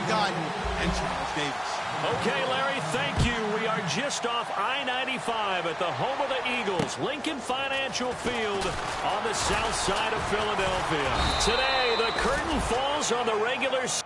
Guyton and Charles Davis. Okay, Larry, thank you. We are just off I-95 at the home of the Eagles, Lincoln Financial Field on the south side of Philadelphia. Today, the curtain falls on the regular season.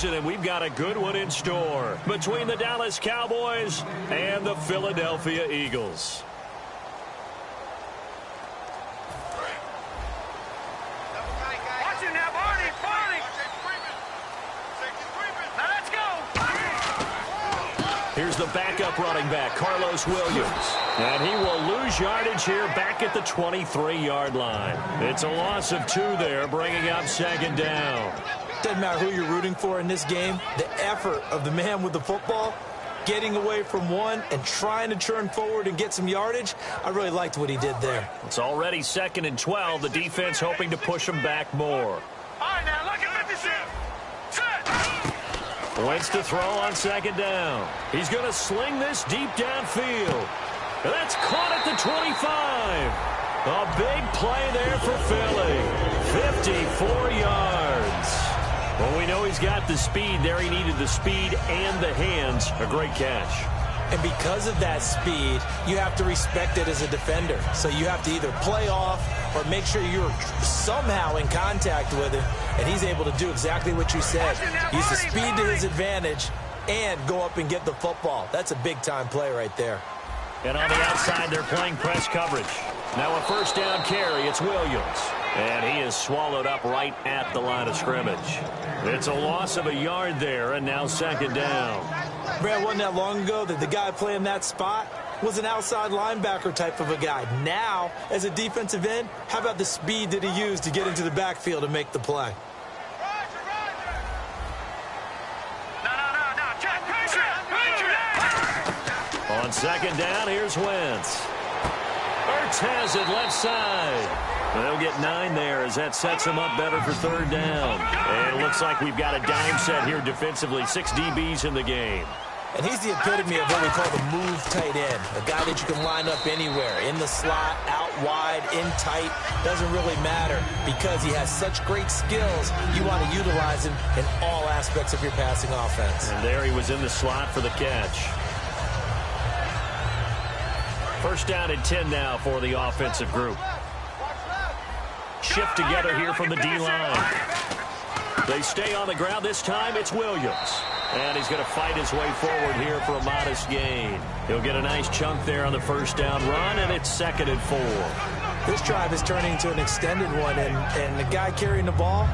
And we've got a good one in store between the Dallas Cowboys and the Philadelphia Eagles. Watch it now, Barney. Now let's go. Here's the backup running back, Carlos Williams. And he will lose yardage here back at the 23-yard line. It's a loss of 2 there, bringing up second down. Doesn't matter who you're rooting for in this game. The effort of the man with the football, getting away from one and trying to turn forward and get some yardage, I really liked what he did there. It's already 2nd and 12. The defense hoping to push him back more. All right, now look at 56. Set. Wentz to throw on second down. He's going to sling this deep downfield. And that's caught at the 25. A big play there for Philly. 54 yards. Well, we know he's got the speed there. He needed the speed and the hands. A great catch. And because of that speed, you have to respect it as a defender. So you have to either play off or make sure you're somehow in contact with him. And he's able to do exactly what you said. Use the speed to his advantage and go up and get the football. That's a big-time play right there. And on the outside, they're playing press coverage. Now a first down carry. It's Williams. And he is swallowed up right at the line of scrimmage. It's a loss of a yard there, and now second down. Brad, wasn't that long ago that the guy playing that spot was an outside linebacker type of a guy. Now, as a defensive end, how about the speed that he used to get into the backfield and make the play? On second down, here's Wentz. Ertz has it left side. They'll get 9 there as that sets them up better for third down. And it looks like we've got a dime set here defensively. 6 DBs in the game. And he's the epitome of what we call the move tight end. A guy that you can line up anywhere. In the slot, out wide, in tight. Doesn't really matter because he has such great skills. You want to utilize him in all aspects of your passing offense. And there he was in the slot for the catch. First down and 10 now for the offensive group. Shift together here from the D-line. They stay on the ground. This time it's Williams. And he's going to fight his way forward here for a modest gain. He'll get a nice chunk there on the first down run, and it's 2nd and 4. This drive is turning into an extended one, and the guy carrying the ball,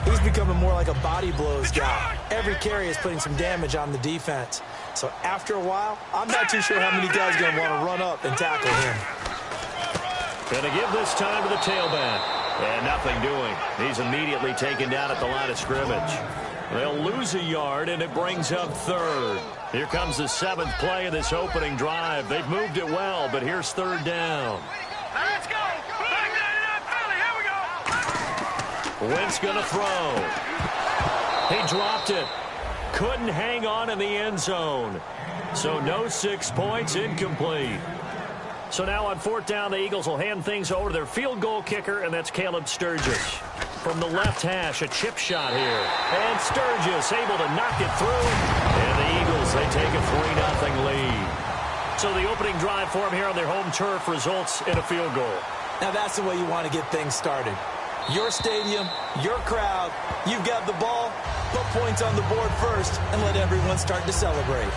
he's becoming more like a body blows guy. Every carry is putting some damage on the defense. So after a while, I'm not too sure how many guys are going to want to run up and tackle him. Going to give this time to the tailback. And nothing doing. He's immediately taken down at the line of scrimmage. They'll lose a yard, and it brings up 3rd. Here comes the 7th play of this opening drive. They've moved it well, but here's 3rd down. Now let's go. Philly, here we go. Wentz going to throw. He dropped it. Couldn't hang on in the end zone. So no 6 points, incomplete. So now on 4th down, the Eagles will hand things over to their field goal kicker, and that's Caleb Sturgis. From the left hash, a chip shot here. And Sturgis able to knock it through. And the Eagles, they take a 3-0 lead. So the opening drive for them here on their home turf results in a field goal. Now that's the way you want to get things started. Your stadium, your crowd, you've got the ball, Put points on the board first and let everyone start to celebrate.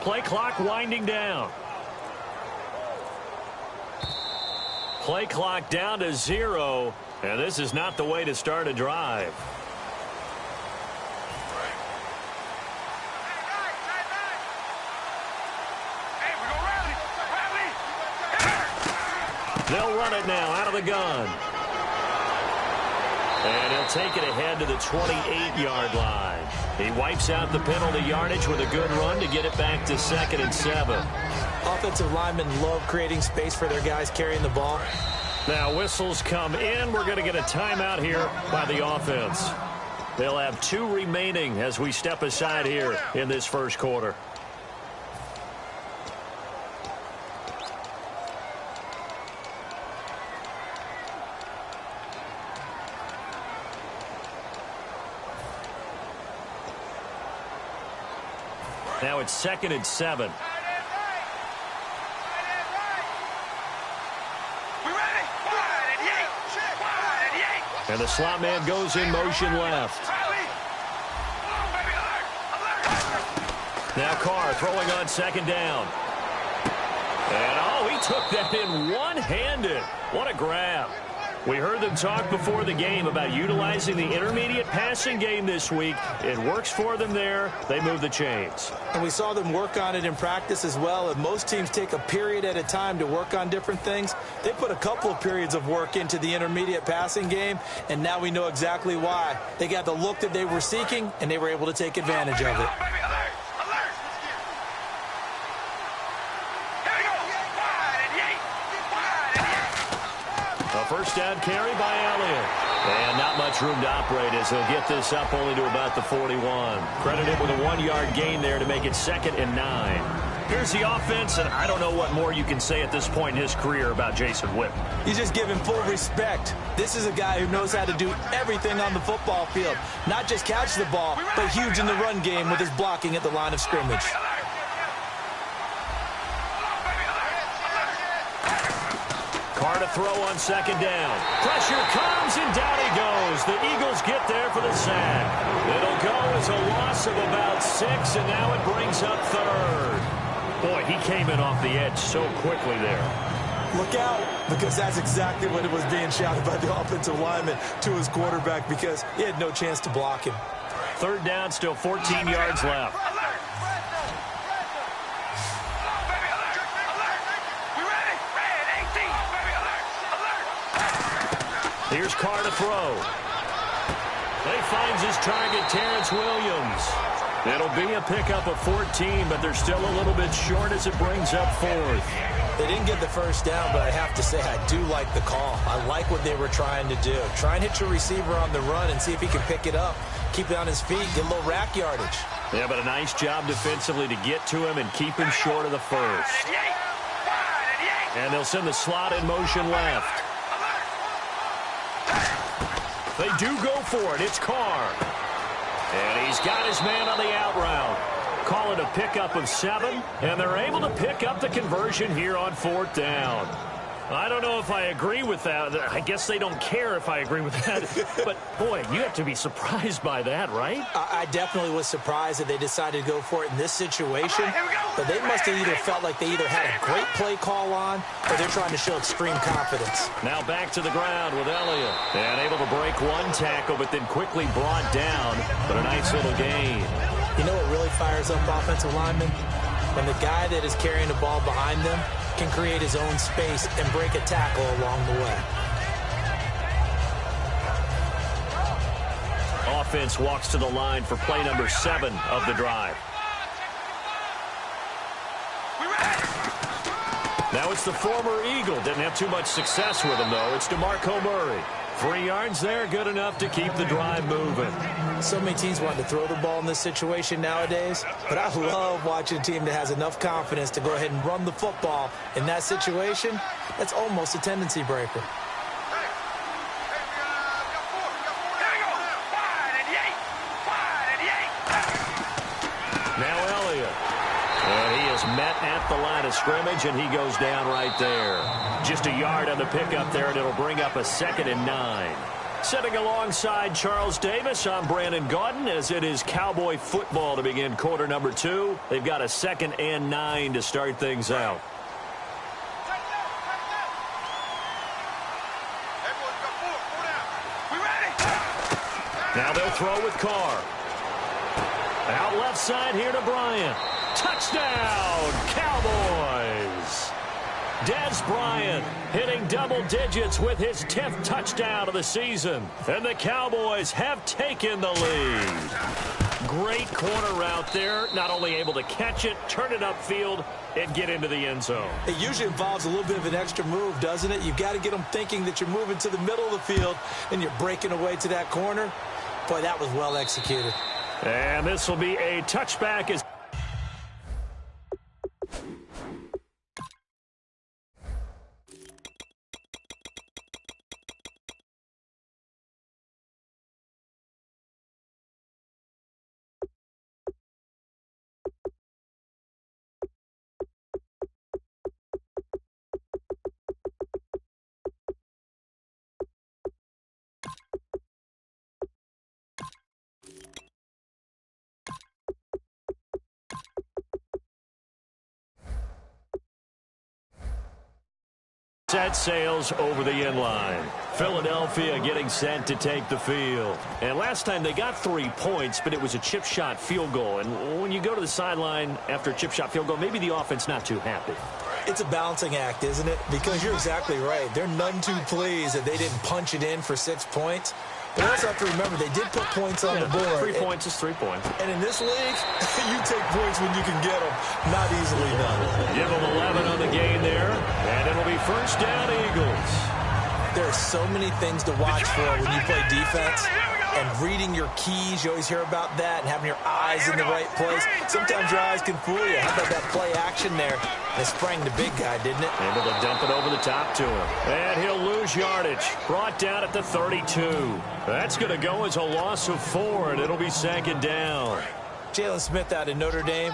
Play clock winding down. Play clock down to 0, and this is not the way to start a drive. They'll run it now out of the gun. And he'll take it ahead to the 28-yard line. He wipes out the penalty yardage with a good run to get it back to 2nd and 7. Offensive linemen love creating space for their guys carrying the ball. Now whistles come in. We're going to get a timeout here by the offense. They'll have 2 remaining as we step aside here in this first quarter. Now it's 2nd and 7. And the slot man goes in motion left. Now Carr throwing on 2nd down. And oh, he took that in one-handed. What a grab. We heard them talk before the game about utilizing the intermediate passing game this week. It works for them there. They move the chains. And we saw them work on it in practice as well. And most teams take a period at a time to work on different things. They put a couple of periods of work into the intermediate passing game, and now we know exactly why. They got the look that they were seeking, and they were able to take advantage of it. First down carry by Elliott. And not much room to operate as he'll get this up only to about the 41. Credited with a 1-yard gain there to make it 2nd and 9. Here's the offense, and I don't know what more you can say at this point in his career about Jason Witten. You just give him full respect. This is a guy who knows how to do everything on the football field. Not just catch the ball, but huge in the run game with his blocking at the line of scrimmage. Carr to throw on 2nd down. Pressure comes, and down he goes. The Eagles get there for the sack. It'll go as a loss of about 6, and now it brings up 3rd. Boy, he came in off the edge so quickly there. Look out, because that's exactly what it was being shouted by the offensive lineman to his quarterback, because he had no chance to block him. 3rd down, still 14 yards left. Here's Carr to throw. He finds his target, Terrence Williams. It'll be a pickup of 14, but they're still a little bit short as it brings up 4th. They didn't get the first down, but I have to say I do like the call. I like what they were trying to do. Try and hit your receiver on the run and see if he can pick it up. Keep it on his feet, get a little rack yardage. Yeah, but a nice job defensively to get to him and keep him short of the first. And they'll send the slot in motion left. They do go for it. It's Carr. And he's got his man on the out route. Call it a pickup of 7, and they're able to pick up the conversion here on 4th down. I don't know if I agree with that. I guess they don't care if I agree with that. But, boy, you have to be surprised by that, right? I definitely was surprised that they decided to go for it in this situation. But they must have either felt like they either had a great play call on or they're trying to show extreme confidence. Now back to the ground with Elliott. And able to break one tackle, but then quickly brought down. But a nice little gain. You know what really fires up offensive linemen? When the guy that is carrying the ball behind them can create his own space and break a tackle along the way. Offense walks to the line for play number 7 of the drive. Now it's the former Eagle. Didn't have too much success with him, though. It's DeMarco Murray. 3 yards there, good enough to keep the drive moving. So many teams want to throw the ball in this situation nowadays, but I love watching a team that has enough confidence to go ahead and run the football in that situation. That's almost a tendency breaker. Now Elliott. And he is met at the line of scrimmage, and he goes down right there. Just a yard on the pickup there, and it'll bring up a 2nd and 9. Sitting alongside Charles Davis, I'm Brandon Gaudin, as it is Cowboy football to begin quarter number 2. They've got a 2nd and 9 to start things out. Now they'll throw with Carr. Out left side here to Bryant. Touchdown, Cowboys! Dez Bryant hitting double digits with his 10th touchdown of the season. And the Cowboys have taken the lead. Great corner route there. Not only able to catch it, turn it upfield, and get into the end zone. It usually involves a little bit of an extra move, doesn't it? You've got to get them thinking that you're moving to the middle of the field and you're breaking away to that corner. Boy, that was well executed. And this will be a touchback as set sails over the end line. Philadelphia getting set to take the field. And last time they got 3 points, but it was a chip shot field goal. And when you go to the sideline after a chip shot field goal, maybe the offense not too happy. It's a balancing act, isn't it? Because you're exactly right. They're none too pleased that they didn't punch it in for 6 points. But also have to remember, they did put points on the board. 3 points is 3 points. And in this league, you take points when you can get them. Not easily done. Give them 11 on the gain there. And it'll be first down, Eagles. There are so many things to watch for when you play defense. And reading your keys, you always hear about that, and having your eyes in the right place. Sometimes your eyes can fool you. How about that play action there? They sprang the big guy, didn't it? Able to dump it over the top to him. And he'll lose yardage. Brought down at the 32. That's going to go as a loss of 4, and it'll be 2nd down. Jalen Smith out of Notre Dame.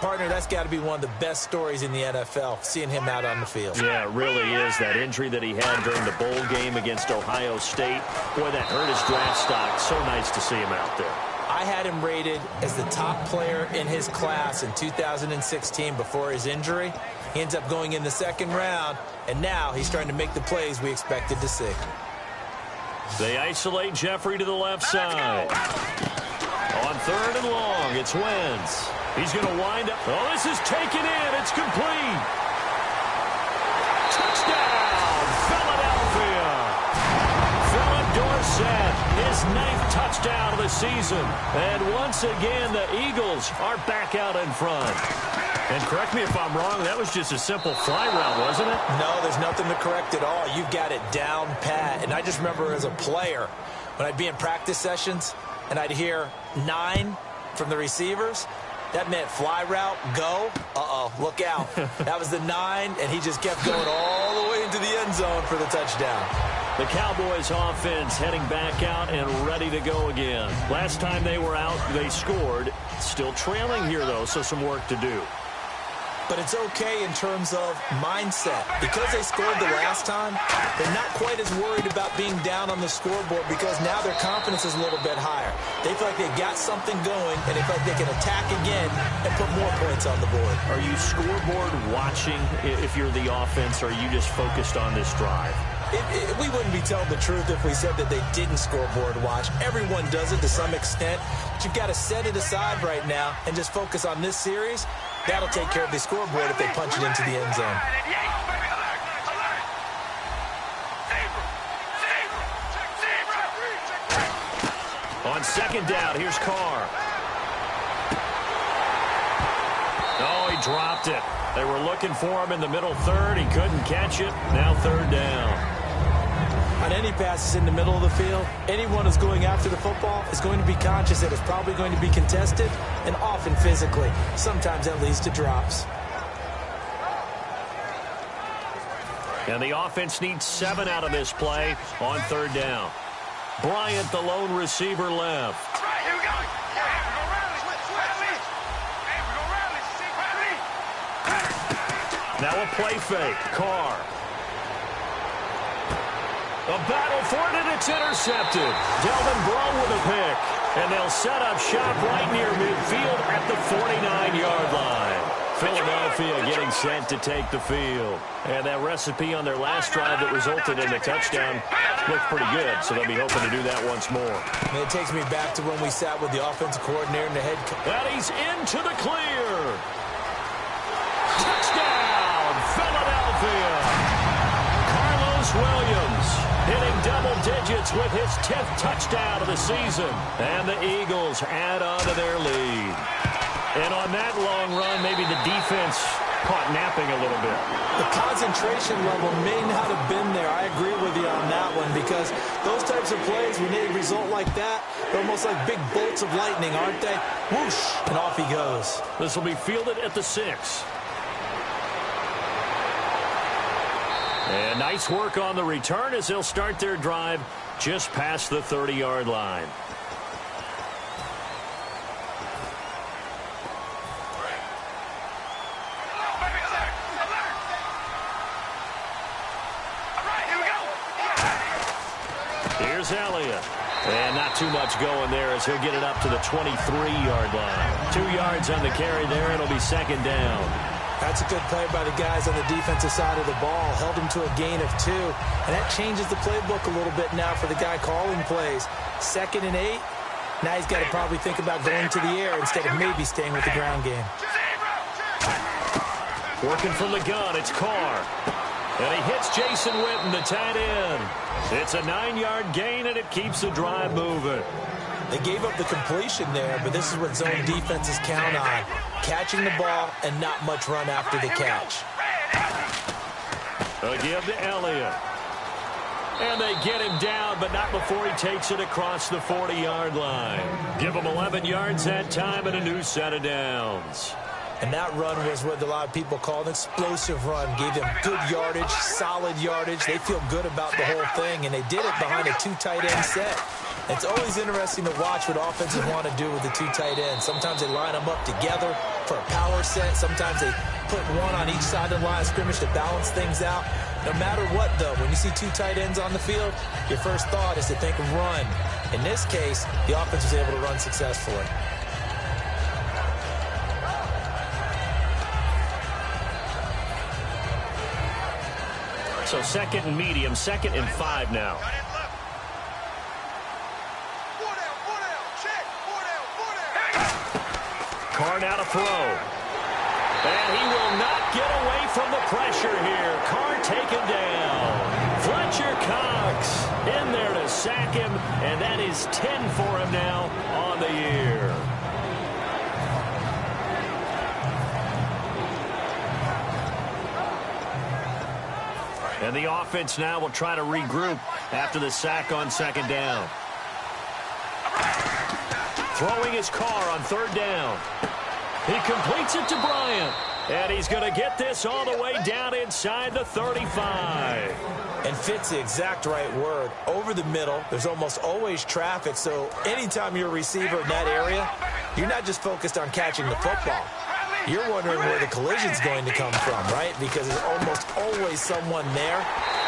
Partner, that's got to be one of the best stories in the NFL, seeing him out on the field. Yeah, it really is. That injury that he had during the bowl game against Ohio State, boy, that hurt his draft stock. So nice to see him out there. I had him rated as the top player in his class in 2016 before his injury. He ends up going in the 2nd round, and now he's starting to make the plays we expected to see. They isolate Jeffrey to the left side. On 3rd and long, it's Wentz. He's going to wind up. Oh, this is taken in. It's complete. Touchdown, Philadelphia. Philip Dorsett, his 9th touchdown of the season. And once again, the Eagles are back out in front. And correct me if I'm wrong, that was just a simple fly route, wasn't it? No, there's nothing to correct at all. You've got it down pat. And I just remember as a player, when I'd be in practice sessions, and I'd hear 9 from the receivers, that meant fly route, go. Uh-oh, look out. That was the 9, and he just kept going all the way into the end zone for the touchdown. The Cowboys offense heading back out and ready to go again. Last time they were out, they scored. Still trailing here, though, so some work to do. But it's okay in terms of mindset. Because they scored the last time, they're not quite as worried about being down on the scoreboard because now their confidence is a little bit higher. They feel like they've got something going, and they feel like they can attack again and put more points on the board. Are you scoreboard watching if you're the offense, or are you just focused on this drive? We wouldn't be telling the truth if we said that they didn't scoreboard watch. Everyone does it to some extent. But you've got to set it aside right now and just focus on this series. That'll take care of the scoreboard if they punch it into the end zone. On 2nd down, here's Carr. Oh, he dropped it. They were looking for him in the middle 3rd. He couldn't catch it. Now 3rd down. On any passes in the middle of the field, anyone who's going after the football is going to be conscious that it's probably going to be contested and often physically. Sometimes that leads to drops. And the offense needs 7 out of this play on 3rd down. Bryant, the lone receiver, left. All right, here we go. Now a play fake. Carr. A battle for it, and it's intercepted. Delvin Breaux with a pick. And they'll set up shop right near midfield at the 49-yard line. Philadelphia getting set to take the field. And that recipe on their last drive that resulted in the touchdown looked pretty good, so they'll be hoping to do that once more. And it takes me back to when we sat with the offensive coordinator and the head coach. And he's into the clear. Touchdown, Philadelphia. Carlos Williams hitting double digits with his 10th touchdown of the season. And the Eagles add on to their lead. And on that long run, maybe the defense caught napping a little bit. The concentration level may not have been there. I agree with you on that one, because those types of plays, when they result like that, they're almost like big bolts of lightning, aren't they? Whoosh, and off he goes. This will be fielded at the 6. And nice work on the return as they'll start their drive just past the 30-yard line. Here's Elliott. And not too much going there as he'll get it up to the 23-yard line. 2 yards on the carry there. It'll be 2nd down. That's a good play by the guys on the defensive side of the ball. Held him to a gain of 2. And that changes the playbook a little bit now for the guy calling plays. 2nd and 8. Now he's got to probably think about going to the air instead of maybe staying with the ground game. Working from the gun, it's Carr. And he hits Jason Witten, the tight end. It's a 9-yard gain, and it keeps the drive moving. They gave up the completion there, but this is what zone defenses count on. Catching the ball and not much run after the catch. They'll give to Elliott. And they get him down, but not before he takes it across the 40-yard line. Give him 11 yards that time and a new set of downs. And that run was what a lot of people call an explosive run. Gave them good yardage, solid yardage. They feel good about the whole thing, and they did it behind a 2 tight end set. It's always interesting to watch what offenses want to do with the 2 tight ends. Sometimes they line them up together for a power set. Sometimes they put one on each side of the line of scrimmage to balance things out. No matter what, though, when you see 2 tight ends on the field, your first thought is to think of run. In this case, the offense was able to run successfully. So 2nd and medium, 2nd and 5 now. Carr now to throw. And he will not get away from the pressure here. Carr taken down. Fletcher Cox in there to sack him, and that is 10 for him now on the year. And the offense now will try to regroup after the sack on 2nd down. Throwing his Carr on 3rd down. He completes it to Bryant. And he's going to get this all the way down inside the 35. And fits the exact right word. Over the middle, there's almost always traffic. So anytime you're a receiver in that area, you're not just focused on catching the football. You're wondering where the collision's going to come from, right? Because there's almost always someone there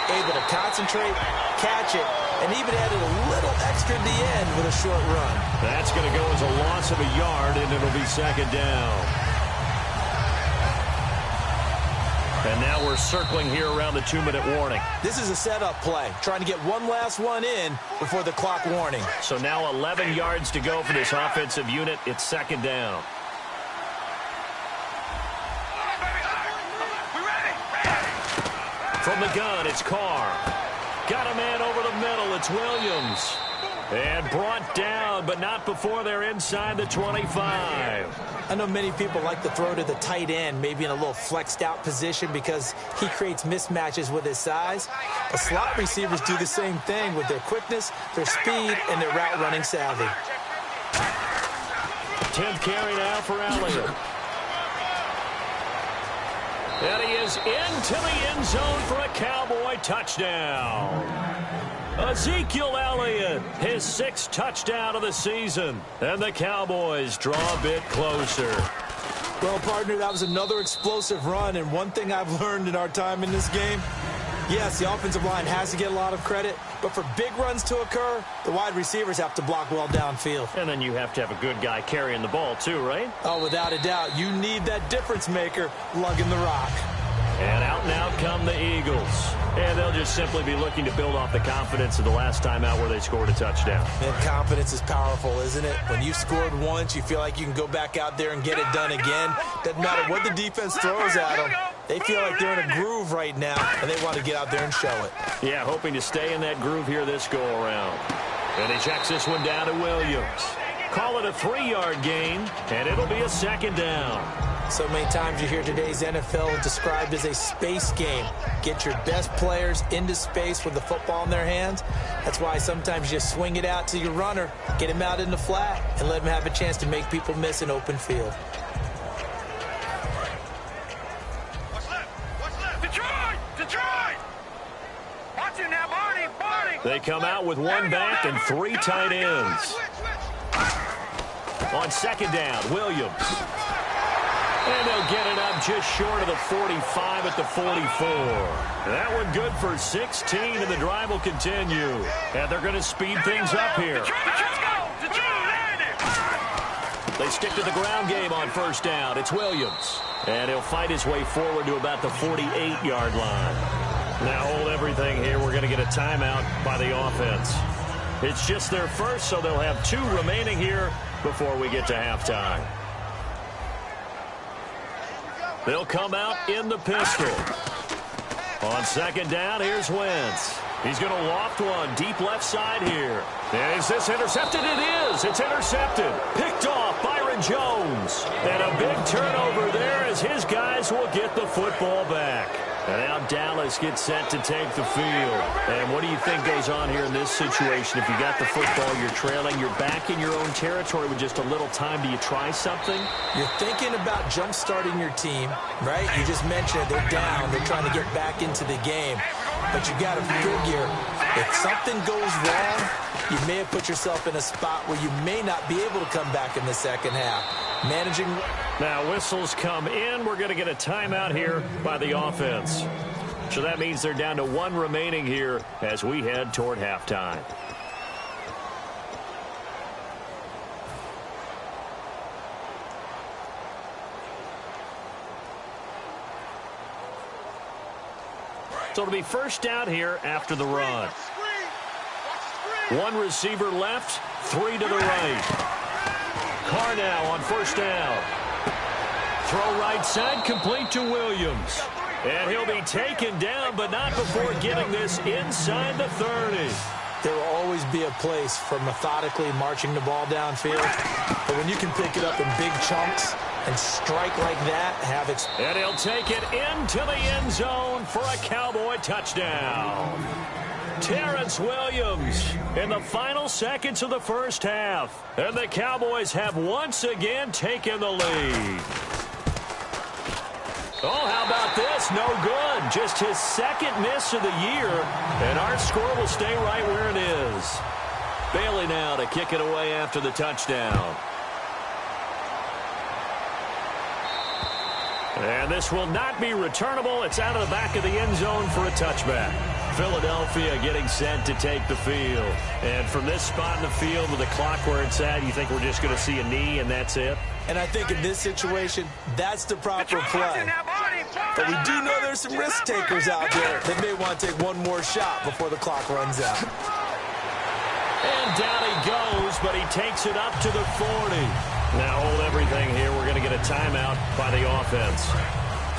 able to concentrate, catch it, and even added a little extra at the end with a short run. That's going to go as a loss of a yard, and it'll be 2nd down. And now we're circling here around the 2-minute warning. This is a setup play, trying to get one last one in before the clock warning. So now 11 yards to go for this offensive unit. It's 2nd down. From the gun, it's Carr. Got a man over the middle. It's Williams. And brought down, but not before they're inside the 25. I know many people like to throw to the tight end, maybe in a little flexed out position because he creates mismatches with his size. But slot receivers do the same thing with their quickness, their speed, and their route running savvy. 10th carry now for Elliott. And he is into the end zone for a Cowboy touchdown. Ezekiel Elliott, his 6th touchdown of the season. And the Cowboys draw a bit closer. Well, partner, that was another explosive run. And one thing I've learned in our time in this game, yes, the offensive line has to get a lot of credit. But for big runs to occur, the wide receivers have to block well downfield. And then you have to have a good guy carrying the ball too, right? Oh, without a doubt. You need that difference maker lugging the rock. And out come the Eagles. And they'll just simply be looking to build off the confidence of the last time out where they scored a touchdown. And confidence is powerful, isn't it? When you've scored once, you feel like you can go back out there and get it done again. Doesn't matter what the defense throws at them. They feel like they're in a groove right now, and they want to get out there and show it. Yeah, hoping to stay in that groove here this go-around. And he checks this one down to Williams. Call it a 3-yard gain, and it'll be a 2nd down. So many times you hear today's NFL described as a space game. Get your best players into space with the football in their hands. That's why sometimes you swing it out to your runner, get him out in the flat, and let him have a chance to make people miss an open field. What's left? Detroit! Watch it now, Barney! They come out with 1 back and 3 tight ends. On 2nd down, Williams. And they'll get it up just short of the 45 at the 44. That one good for 16, and the drive will continue. And they're going to speed things up here. They stick to the ground game on 1st down. It's Williams. And he'll fight his way forward to about the 48-yard line. Now hold everything here. We're going to get a timeout by the offense. It's just their first, so they'll have 2 remaining here before we get to halftime. They'll come out in the pistol. On 2nd down, here's Wentz. He's going to loft one deep left side here. And is this intercepted? It is. It's intercepted. Picked off Byron Jones. And a big turnover there as his guys will get the football back. And now Dallas gets set to take the field. And what do you think goes on here in this situation? If you got the football, you're trailing, you're back in your own territory with just a little time. Do you try something? You're thinking about jump-starting your team, right? You just mentioned it. They're down. They're trying to get back into the game. But you got to figure, if something goes wrong, you may have put yourself in a spot where you may not be able to come back in the 2nd half. Managing. Now whistles come in. We're going to get a timeout here by the offense. So that means they're down to 1 remaining here as we head toward halftime. So it'll be 1st down here after the run. 1 receiver left, 3 to the right. Carr now on 1st down. Throw right side, complete to Williams. And he'll be taken down, but not before getting this inside the 30. There will always be a place for methodically marching the ball downfield. But when you can pick it up in big chunks and strike like that, and he'll take it into the end zone for a Cowboy touchdown. Terrence Williams in the final seconds of the 1st half. And the Cowboys have once again taken the lead. Oh, how about this? No good. Just his 2nd miss of the year. And our score will stay right where it is. Bailey now to kick it away after the touchdown. And this will not be returnable. It's out of the back of the end zone for a touchback. Philadelphia getting set to take the field. And from this spot in the field with the clock where it's at, you think we're just going to see a knee and that's it? And I think in this situation, that's the proper play. But we do know there's some risk takers out there that may want to take one more shot before the clock runs out. And down he goes, but he takes it up to the 40. Now hold everything here. We're going to get a timeout by the offense.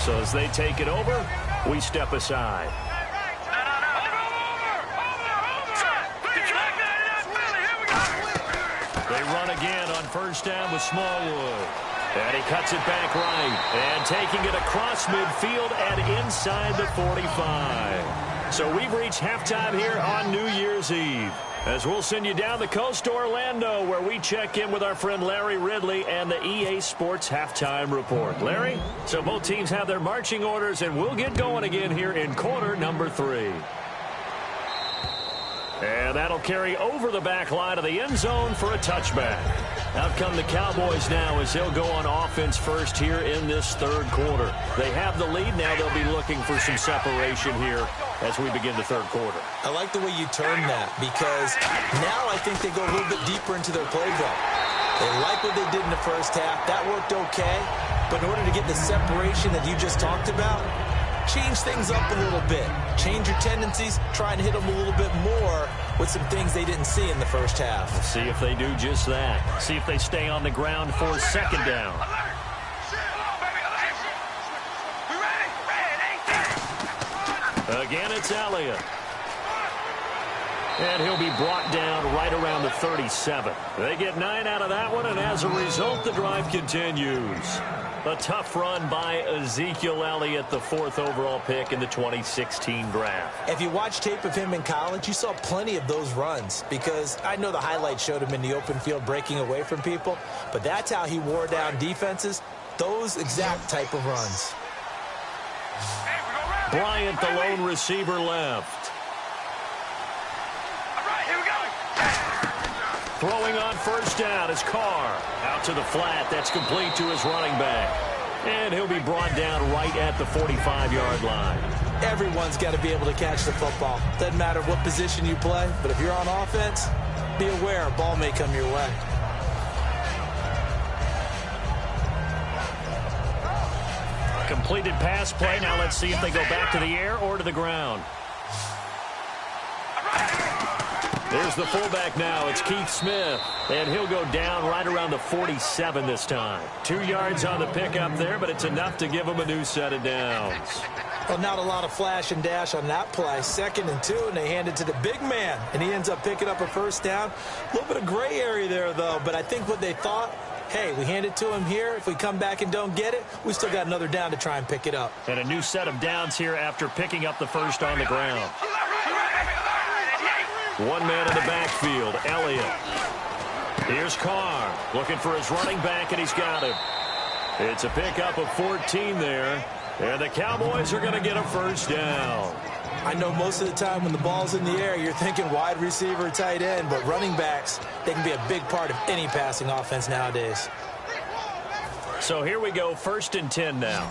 So as they take it over, we step aside. on first down with Smallwood. And he cuts it back right. And taking it across midfield and inside the 45. So we've reached halftime here on New Year's Eve, as we'll send you down the coast to Orlando, where we check in with our friend Larry Ridley and the EA Sports Halftime Report. Larry, so both teams have their marching orders, and we'll get going again here in quarter number 3. And that'll carry over the back line of the end zone for a touchback. Out come the Cowboys now as they'll go on offense first here in this third quarter. They have the lead. Now they'll be looking for some separation here as we begin the third quarter. I like the way you turn that, because now I think they go a little bit deeper into their playbook. They like what they did in the first half. That worked okay. But in order to get the separation that you just talked about, change things up a little bit. Change your tendencies. Try and hit them a little bit more with some things they didn't see in the first half. We'll see if they do just that. See if they stay on the ground for second down. Again, it's Elliott. And he'll be brought down right around the 37. They get 9 out of that one, and as a result, the drive continues. A tough run by Ezekiel Elliott, the 4th overall pick in the 2016 draft. If you watch tape of him in college, you saw plenty of those runs, because I know the highlights showed him in the open field breaking away from people, but that's how he wore down defenses, those exact type of runs. Bryant, the lone receiver, left. Throwing on first down is Carr. Out to the flat. That's complete to his running back. And he'll be brought down right at the 45-yard line. Everyone's got to be able to catch the football. Doesn't matter what position you play, but if you're on offense, be aware a ball may come your way. Completed pass play. Now let's see if they go back to the air or to the ground. There's the fullback now. It's Keith Smith. And he'll go down right around the 47 this time. 2 yards on the pickup there, but it's enough to give him a new set of downs. Well, not a lot of flash and dash on that play. 2nd and 2, and they hand it to the big man. And he ends up picking up a first down. A little bit of gray area there, though. But I think what they thought, hey, we hand it to him here. If we come back and don't get it, we still got another down to try and pick it up. And a new set of downs here after picking up the first on the ground. 1 man in the backfield, Elliott. Here's Carr looking for his running back, and he's got him. It's a pickup of 14 there, and the Cowboys are going to get a first down. I know most of the time when the ball's in the air, you're thinking wide receiver, tight end, but running backs, they can be a big part of any passing offense nowadays. So here we go, 1st and 10 now.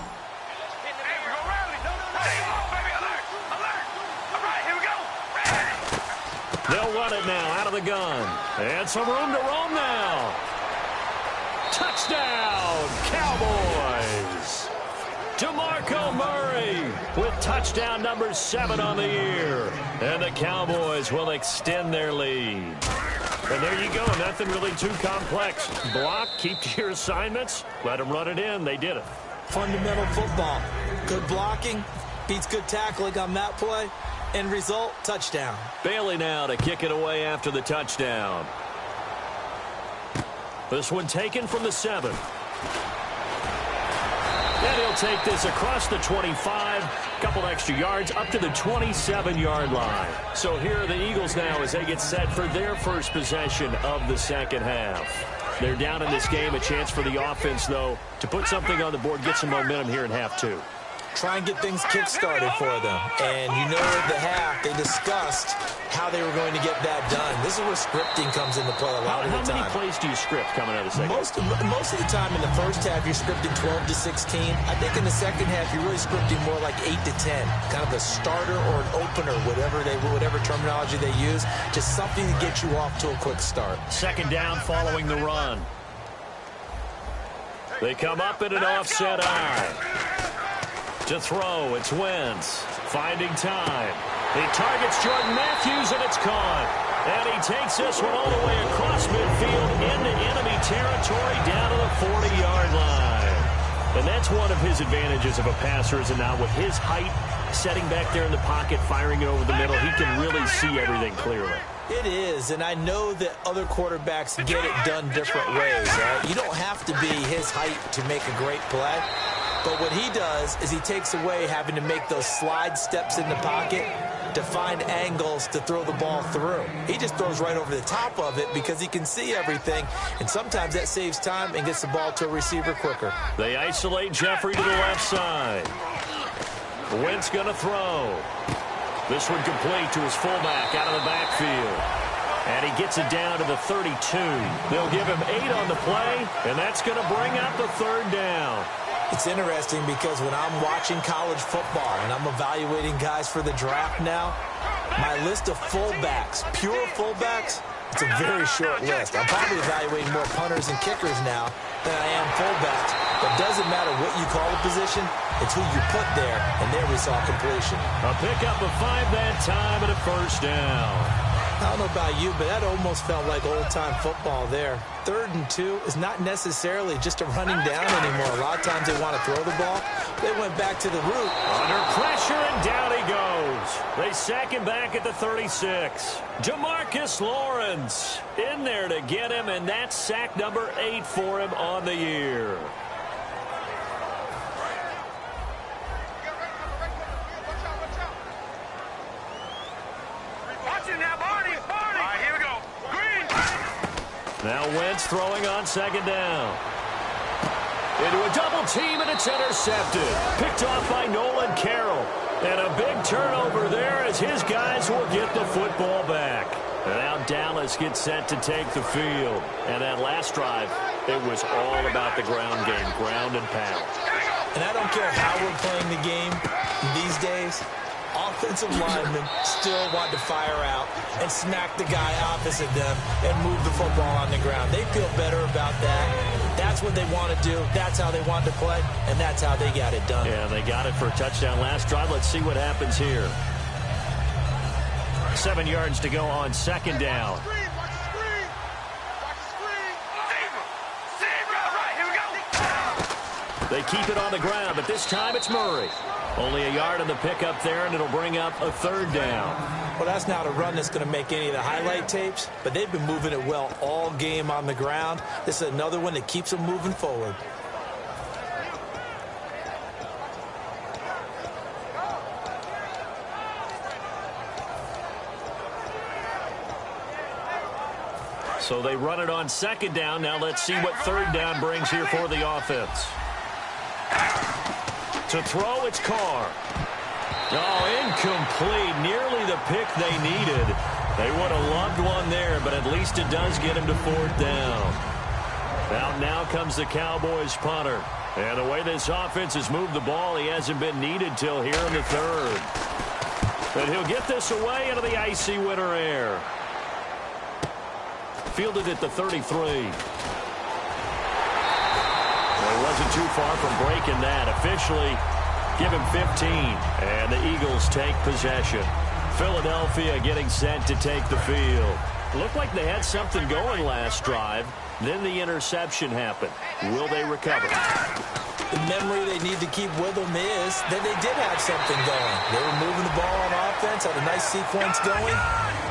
They'll run it now out of the gun. And some room to roam now. Touchdown, Cowboys. DeMarco Murray with touchdown number 7 on the year. And the Cowboys will extend their lead. And there you go. Nothing really too complex. Block, keep to your assignments, let them run it in. They did it. Fundamental football. Good blocking beats good tackling on that play. End result, touchdown. Bailey now to kick it away after the touchdown. This one taken from the 7. And he'll take this across the 25. Couple extra yards up to the 27-yard line. So here are the Eagles now as they get set for their first possession of the second half. They're down in this game. A chance for the offense, though, to put something on the board, get some momentum here in half 2. Try and get things kick-started for them. And you know at the half, they discussed how they were going to get that done. This is where scripting comes into play a lot of the time. How many plays do you script coming out of the second? Most of the time in the first half, you're scripting 12 to 16. I think in the second half, you're really scripting more like 8 to 10. Kind of a starter or an opener, whatever terminology they use. Just something to get you off to a quick start. Second down following the run. They come up in an offset eye. To throw, it's Wentz. Finding time. He targets Jordan Matthews, and it's caught. And he takes this one all the way across midfield into enemy territory down to the 40-yard line. And that's one of his advantages of a passer, is now with his height setting back there in the pocket, firing it over the middle. He can really see everything clearly. It is, and I know that other quarterbacks get it done different ways, right? You don't have to be his height to make a great play. But what he does is he takes away having to make those slide steps in the pocket to find angles to throw the ball through. He just throws right over the top of it because he can see everything, and sometimes that saves time and gets the ball to a receiver quicker. They isolate Jeffrey to the left side. Wentz going to throw. This one complete to his fullback out of the backfield. And he gets it down to the 32. They'll give him 8 on the play, and that's going to bring up the 3rd down. It's interesting because when I'm watching college football and I'm evaluating guys for the draft now, my list of fullbacks, pure fullbacks, it's a very short list. I'm probably evaluating more punters and kickers now than I am fullbacks. But it doesn't matter what you call the position, it's who you put there, and there we saw completion. A pickup of 5 that time and a 1st down. I don't know about you, but that almost felt like old-time football there. 3rd and 2 is not necessarily just a running down anymore. A lot of times they want to throw the ball. They went back to the root. Under pressure, and down he goes. They sack him back at the 36. Jamarcus Lawrence in there to get him, and that's sack number 8 for him on the year. Now Wentz throwing on 2nd down. Into a double team, and it's intercepted. Picked off by Nolan Carroll. And a big turnover there as his guys will get the football back. And now Dallas gets set to take the field. And that last drive, it was all about the ground game, ground and pound. And I don't care how we're playing the game these days, offensive linemen still want to fire out and smack the guy opposite them and move the football on the ground. They feel better about that. That's what they want to do. That's how they want to play, and that's how they got it done. Yeah, they got it for a touchdown last drive. Let's see what happens here. 7 yards to go on 2nd down. They keep it on the ground, but this time it's Murray. Only a yard on the pickup there, and it'll bring up a 3rd down. Well, that's not a run that's going to make any of the highlight tapes, but they've been moving it well all game on the ground. This is another one that keeps them moving forward. So they run it on 2nd down. Now let's see what 3rd down brings here for the offense. To throw, it's Carr. Oh, incomplete. Nearly the pick they needed. They would have loved one there, but at least it does get him to 4th down. Now comes the Cowboys punter. And the way this offense has moved the ball, he hasn't been needed till here in the 3rd. But he'll get this away into the icy winter air. Fielded at the 33. Well, he wasn't too far from breaking that. Officially, give him 15. And the Eagles take possession. Philadelphia getting set to take the field. Looked like they had something going last drive. Then the interception happened. Will they recover? The memory they need to keep with them is that they did have something going. They were moving the ball on offense, had a nice sequence going.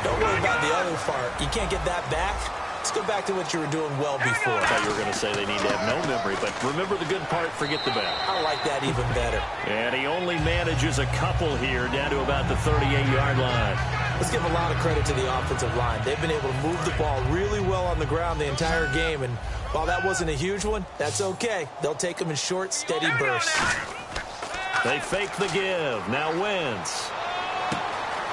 Don't worry about the other part. You can't get that back. Let's go back to what you were doing well before. I thought you were going to say they need to have no memory, but remember the good part, forget the bad. I like that even better. And he only manages a couple here down to about the 38-yard line. Let's give a lot of credit to the offensive line. They've been able to move the ball really well on the ground the entire game, and while that wasn't a huge one, that's okay. They'll take them in short, steady bursts. They fake the give. Now Wentz.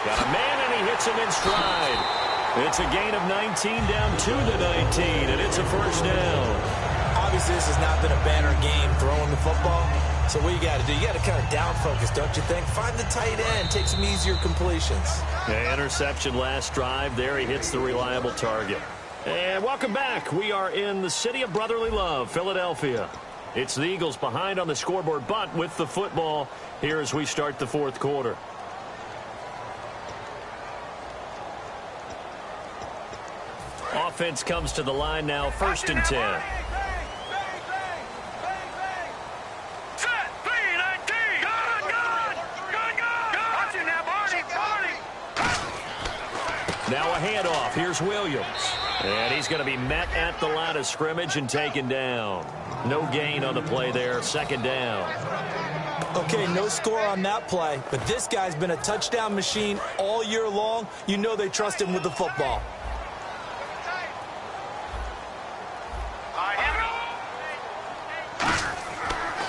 Got a man, and he hits him in stride. It's a gain of 19 down to the 19, and it's a 1st down. Obviously, this has not been a banner game throwing the football. So what you got to do, you got to kind of down focus, don't you think? Find the tight end, take some easier completions. Yeah, interception last drive. There he hits the reliable target. And welcome back. We are in the city of brotherly love, Philadelphia. It's the Eagles behind on the scoreboard, but with the football here as we start the 4th quarter. Offense comes to the line now, 1st and 10. Now a handoff. Here's Williams. And he's going to be met at the line of scrimmage and taken down. No gain on the play there. Second down. Okay, no score on that play, but this guy's been a touchdown machine all year long. You know they trust him with the football.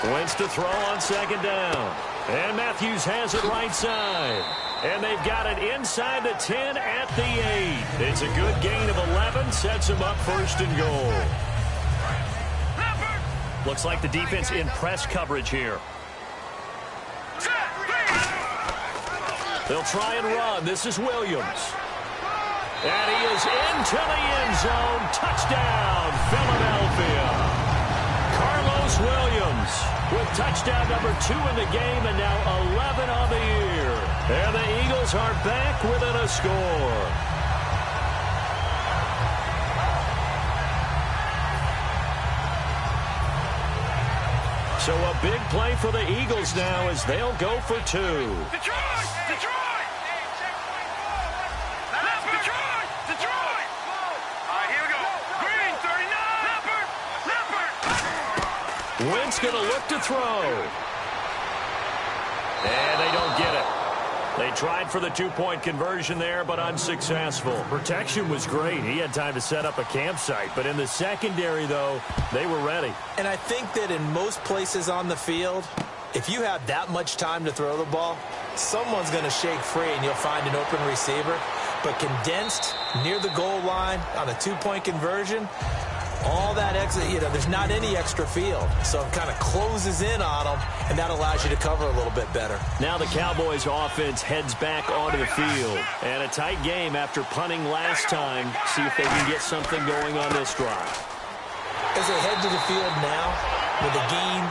Wentz to throw on second down. And Matthews has it right side. And they've got it inside the 10 at the 8. It's a good gain of 11. Sets him up first and goal. Looks like the defense in press coverage here. They'll try and run. This is Williams. And he is into the end zone. Touchdown, Philadelphia. Carlos Williams with touchdown number 2 in the game and now 11 on the year. And the Eagles are back within a score. So a big play for the Eagles now as they'll go for 2. Detroit! Detroit! Detroit! Detroit! All right, here we go. Green, 39. Leopard! Wentz going to look to throw. And they don't get it. They tried for the 2-point conversion there, but unsuccessful. Protection was great. He had time to set up a campsite. But in the secondary, though, they were ready. And I think that in most places on the field, if you have that much time to throw the ball, someone's going to shake free and you'll find an open receiver. But condensed near the goal line on a 2-point conversion, all that extra, there's not any extra field. So it kind of closes in on them, and that allows you to cover a little bit better. Now the Cowboys offense heads back onto the field. And a tight game after punting last time. See if they can get something going on this drive. As they head to the field now, with the game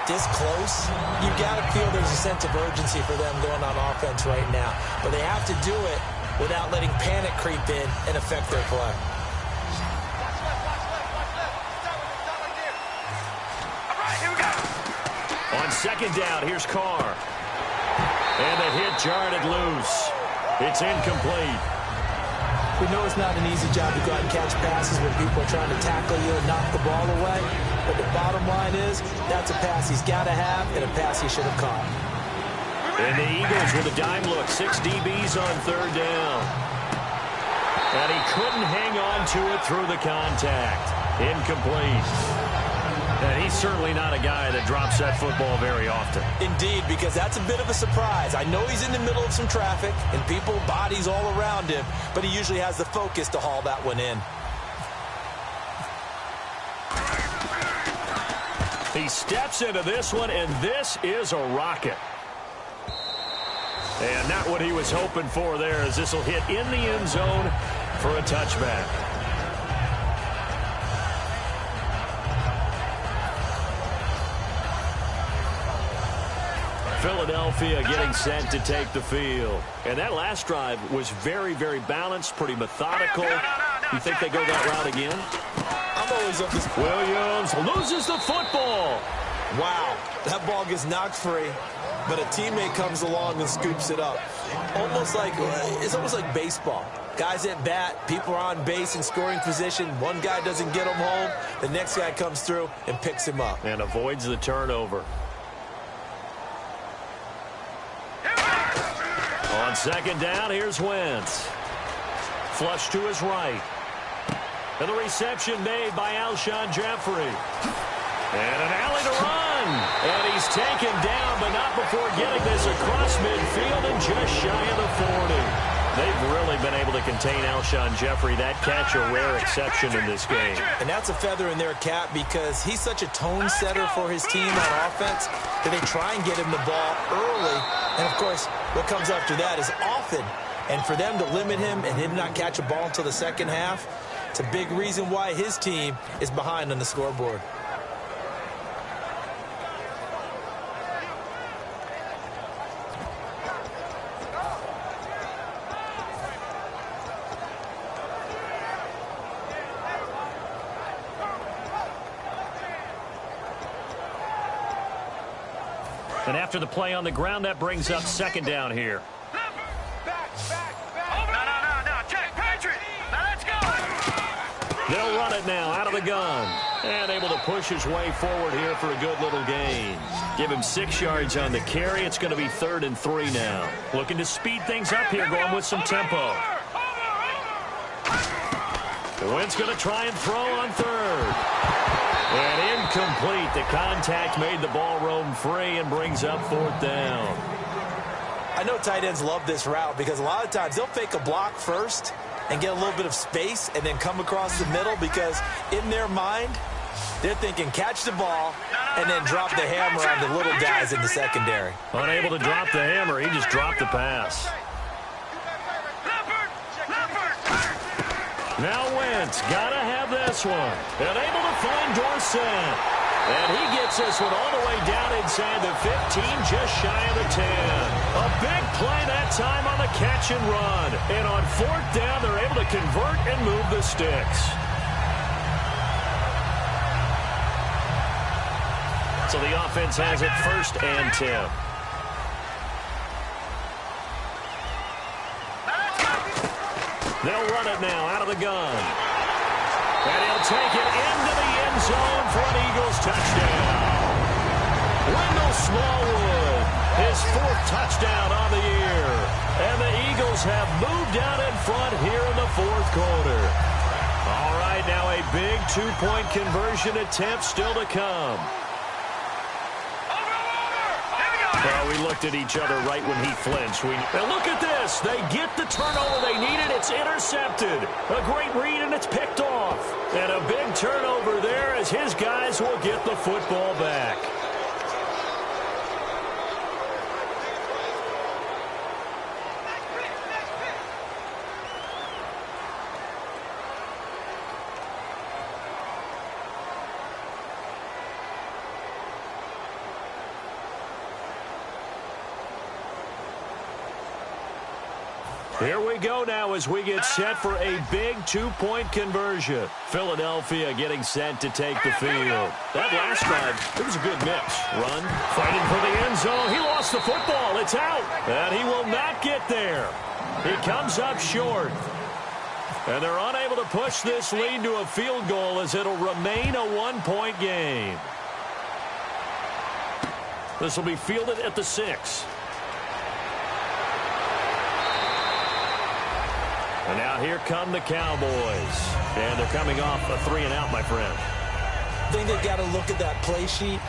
this close, you got to feel there's a sense of urgency for them going on offense right now. But they have to do it without letting panic creep in and affect their play. On second down, here's Carr. And the hit jarred it loose. It's incomplete. We know it's not an easy job to go out and catch passes when people are trying to tackle you and knock the ball away. But the bottom line is, that's a pass he's got to have and a pass he should have caught. And the Eagles with a dime look. 6 DBs on third down. And he couldn't hang on to it through the contact. Incomplete. And he's certainly not a guy that drops that football very often. Indeed, because that's a bit of a surprise. I know he's in the middle of some traffic and people, bodies all around him, but he usually has the focus to haul that one in. He steps into this one, and this is a rocket. And not what he was hoping for there, as this will hit in the end zone for a touchback. Philadelphia getting set to take the field. And that last drive was very, very balanced, pretty methodical. You think they go that route again? I'm always up this. Williams loses the football. Wow, that ball gets knocked free, but a teammate comes along and scoops it up. It's almost like baseball. Guys at bat, people are on base in scoring position. One guy doesn't get him home. The next guy comes through and picks him up. And avoids the turnover. On second down, here's Wentz. Flush to his right. And the reception made by Alshon Jeffrey. And an alley to run. And he's taken down, but not before getting this across midfield and just shy of the 40. They've really been able to contain Alshon Jeffrey. That catch a rare exception in this game. And that's a feather in their cap because he's such a tone setter for his team on offense that they try and get him the ball early. And, of course, what comes after that is often. And for them to limit him and him not catch a ball until the second half, it's a big reason why his team is behind on the scoreboard. And after the play on the ground, that brings up second down here. Back. No. Check. They'll run it now out of the gun. And able to push his way forward here for a good little gain. Give him 6 yards on the carry. It's going to be 3rd and 3 now. Looking to speed things up here, going with some tempo. Wentz going to try and throw on 3rd. And incomplete. The contact made the ball roam free and brings up 4th down. I know tight ends love this route because a lot of times they'll fake a block first and get a little bit of space and then come across the middle because in their mind, they're thinking catch the ball and then drop the hammer on the little guys in the secondary. Unable to drop the hammer, he just dropped the pass. Now Wentz, gotta have this one. And able to find Dorsett. And he gets this one all the way down inside the 15, just shy of the 10. A big play that time on the catch and run. And on 4th down, they're able to convert and move the sticks. So the offense has it 1st and 10. They'll run it now out of the gun. And he'll take it into the end zone for an Eagles touchdown. Wendell Smallwood, his 4th touchdown on the year. And the Eagles have moved out in front here in the 4th quarter. All right, now a big 2-point conversion attempt still to come. Well, we looked at each other right when he flinched. And look at this. They get the turnover they needed. It's intercepted. A great read, and it's picked off. And a big turnover there as his guys will get the football back. Here we go now as we get set for a big 2-point conversion. Philadelphia getting set to take the field. That last drive, it was a good mix. Run, fighting for the end zone. He lost the football. It's out. And he will not get there. He comes up short. And they're unable to push this lead to a field goal as it'll remain a 1-point game. This will be fielded at the 6. And now here come the Cowboys. And they're coming off a 3-and-out, my friend. I think they've got to look at that play sheet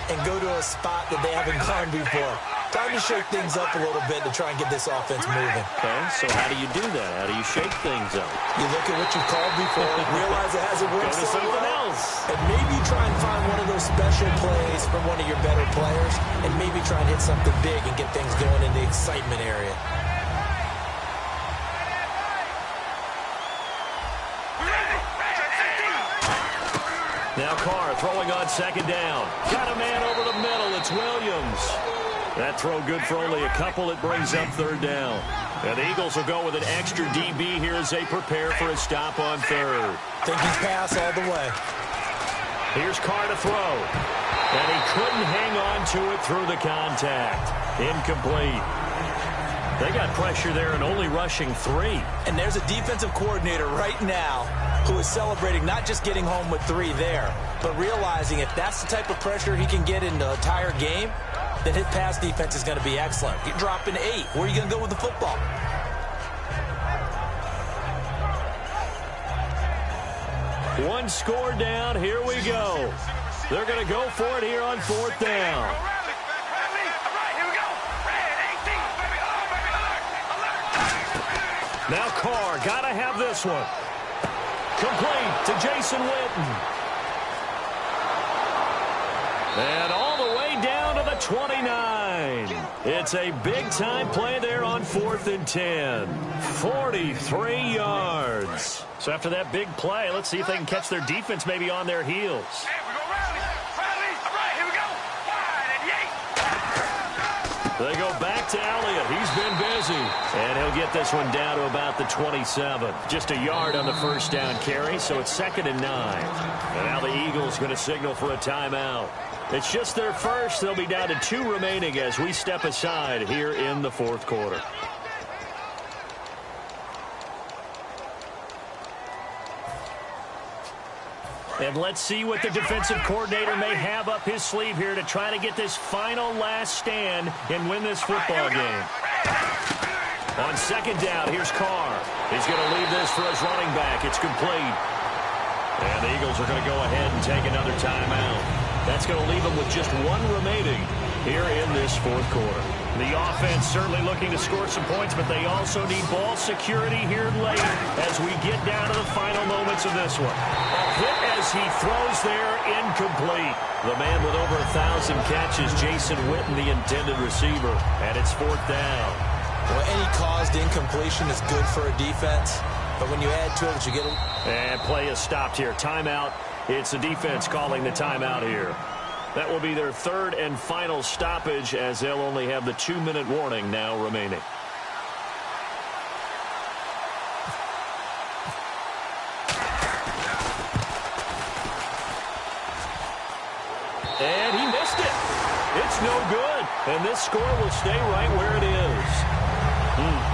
and go to a spot that they haven't gone before. Time to shake things up a little bit to try and get this offense moving. Okay, so how do you do that? How do you shake things up? You look at what you've called before, realize it hasn't worked Go to so something well, else. and maybe try and find one of those special plays from one of your better players, and maybe try and hit something big and get things going in the excitement area. Now Carr throwing on 2nd down. Got a man over the middle. It's Williams. That throw good for only a couple. It brings up 3rd down. And the Eagles will go with an extra DB here as they prepare for a stop on 3rd. Think he's passed all the way. Here's Carr to throw. And he couldn't hang on to it through the contact. Incomplete. They got pressure there and only rushing 3. And there's a defensive coordinator right now who is celebrating not just getting home with 3 there, but realizing if that's the type of pressure he can get in the entire game, then his pass defense is going to be excellent. You're dropping 8. Where are you going to go with the football? One score down. Here we go. They're going to go for it here on 4th down. Now Carr, got to have this one. Complete to Jason Witten. And all the way down to the 29. It's a big-time play there on 4th and 10. 43 yards. So after that big play, let's see if they can catch their defense maybe on their heels. They go back to Elliott. He's been busy. And he'll get this one down to about the 27. Just a yard on the 1st down carry, so it's 2nd and 9. And now the Eagles going to signal for a timeout. It's just their first. They'll be down to 2 remaining as we step aside here in the 4th quarter. And let's see what the defensive coordinator may have up his sleeve here to try to get this final last stand and win this football game. On second down, here's Carr. He's going to leave this for his running back. It's complete. And the Eagles are going to go ahead and take another timeout. That's going to leave them with just one remaining here in this fourth quarter. The offense certainly looking to score some points, but they also need ball security here late as we get down to the final moments of this one. A hit as he throws there, incomplete. The man with over 1,000 catches, Jason Witten, the intended receiver, and it's fourth down. Well, any caused incompletion is good for a defense, but when you add to it, you get it. And play is stopped here. Timeout. It's the defense calling the timeout here. That will be their third and final stoppage as they'll only have the 2-minute warning now remaining. And he missed it. It's no good. And this score will stay right where it is.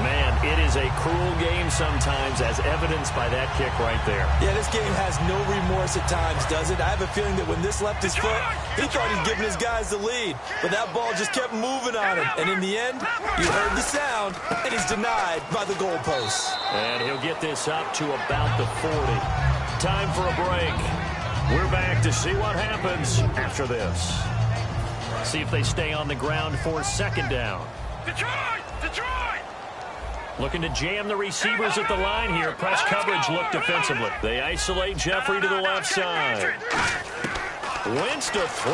Man, it is a cruel game sometimes, as evidenced by that kick right there. Yeah, this game has no remorse at times, does it? I have a feeling that when this left his foot, he thought he'd given his guys the lead. But that ball just kept moving on him. And in the end, you heard the sound, and he's denied by the goalposts. And he'll get this up to about the 40. Time for a break. We're back to see what happens after this. See if they stay on the ground for second down. Detroit! Looking to jam the receivers at the line here. Press coverage look defensively. They isolate Jeffrey to the left side. Wentz to throw.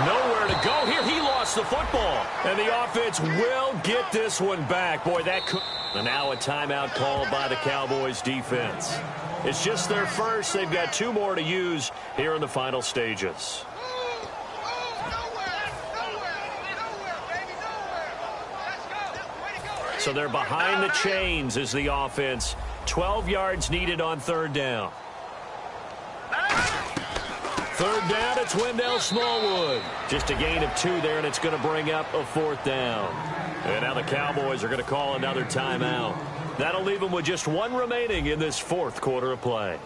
Nowhere to go here. He lost the football. And the offense will get this one back. Boy, that could... And now a timeout called by the Cowboys defense. It's just their first. They've got 2 more to use here in the final stages. So they're behind the chains as the offense. 12 yards needed on third down. Third down, it's Wendell Smallwood. Just a gain of 2 there, and it's going to bring up a fourth down. And now the Cowboys are going to call another timeout. That'll leave them with just 1 remaining in this fourth quarter of play.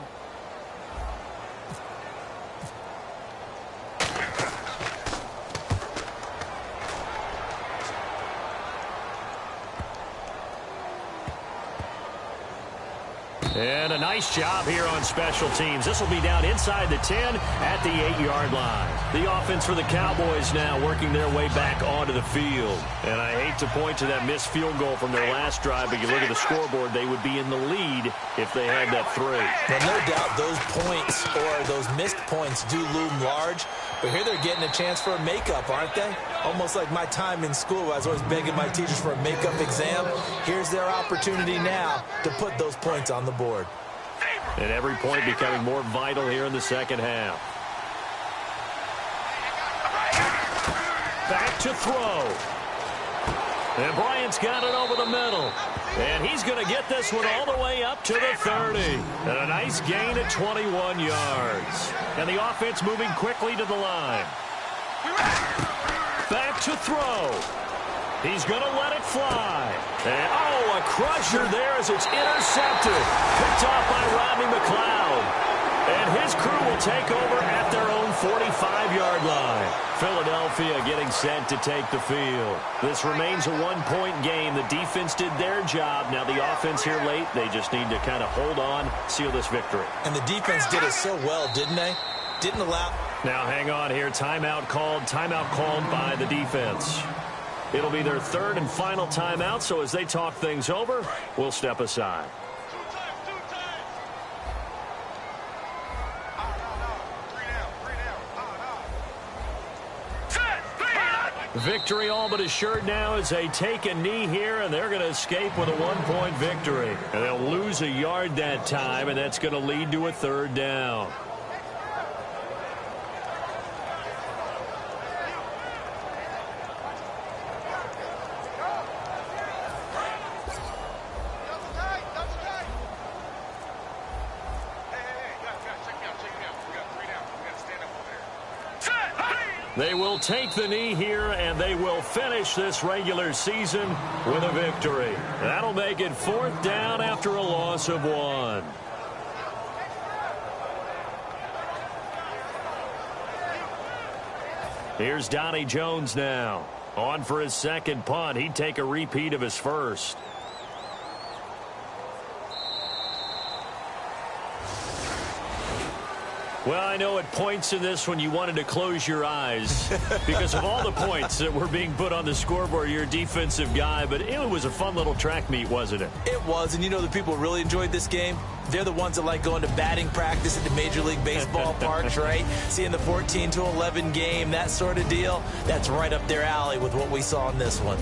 And a nice job here on special teams. This will be down inside the 10 at the 8-yard line. The offense for the Cowboys now working their way back onto the field. And I hate to point to that missed field goal from their last drive, but you look at the scoreboard, they would be in the lead if they had that 3. Well, no doubt those points or those missed points do loom large. But here they're getting a chance for a makeup, aren't they? Almost like my time in school where I was always begging my teachers for a makeup exam. Here's their opportunity now to put those points on the board. And every point becoming more vital here in the second half. Back to throw. And Bryant's got it over the middle. And he's going to get this one all the way up to the 30. And a nice gain of 21 yards. And the offense moving quickly to the line. Back to throw. He's going to let it fly. And, oh, a crusher there as it's intercepted. Picked off by Rodney McLeod. And his crew will take over at their own 45-yard line. Philadelphia getting set to take the field. This remains a 1-point game. The defense did their job. Now the offense here late, they just need to kind of hold on, seal this victory. And the defense did it so well, didn't they? Didn't allow... Now hang on here. Timeout called by the defense. It'll be their third and final timeout, so as they talk things over, we'll step aside. Victory all but assured now as they take a knee here, and they're going to escape with a 1-point victory. And they'll lose a yard that time, and that's going to lead to a third down. They will take the knee here, and they will finish this regular season with a victory. That'll make it fourth down after a loss of 1. Here's Donnie Jones now. On for his second punt. He'd take a repeat of his first. Well, I know at points in this one you wanted to close your eyes because of all the points that were being put on the scoreboard. You're a defensive guy, but it was a fun little track meet, wasn't it? It was, and you know the people who really enjoyed this game? They're the ones that like going to batting practice at the Major League Baseball parks, right? Seeing the 14-11 game, that sort of deal. That's right up their alley with what we saw in this one.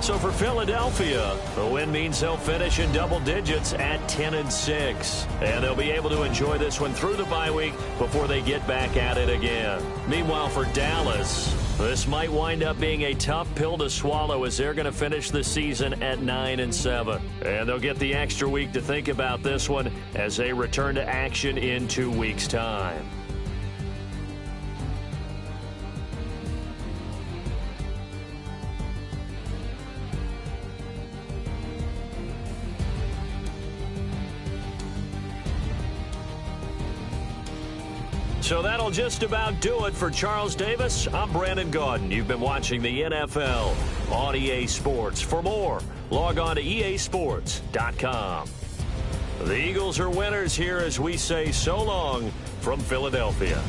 So for Philadelphia, the win means they'll finish in double digits at 10-6. And they'll be able to enjoy this one through the bye week before they get back at it again. Meanwhile, for Dallas, this might wind up being a tough pill to swallow as they're going to finish the season at 9-7. And they'll get the extra week to think about this one as they return to action in 2 weeks' time. So that'll just about do it for Charles Davis. I'm Brandon Gaudin. You've been watching the NFL on EA Sports. For more, log on to easports.com. The Eagles are winners here as we say so long from Philadelphia.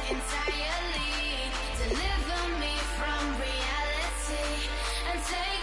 Entirely deliver me from reality and take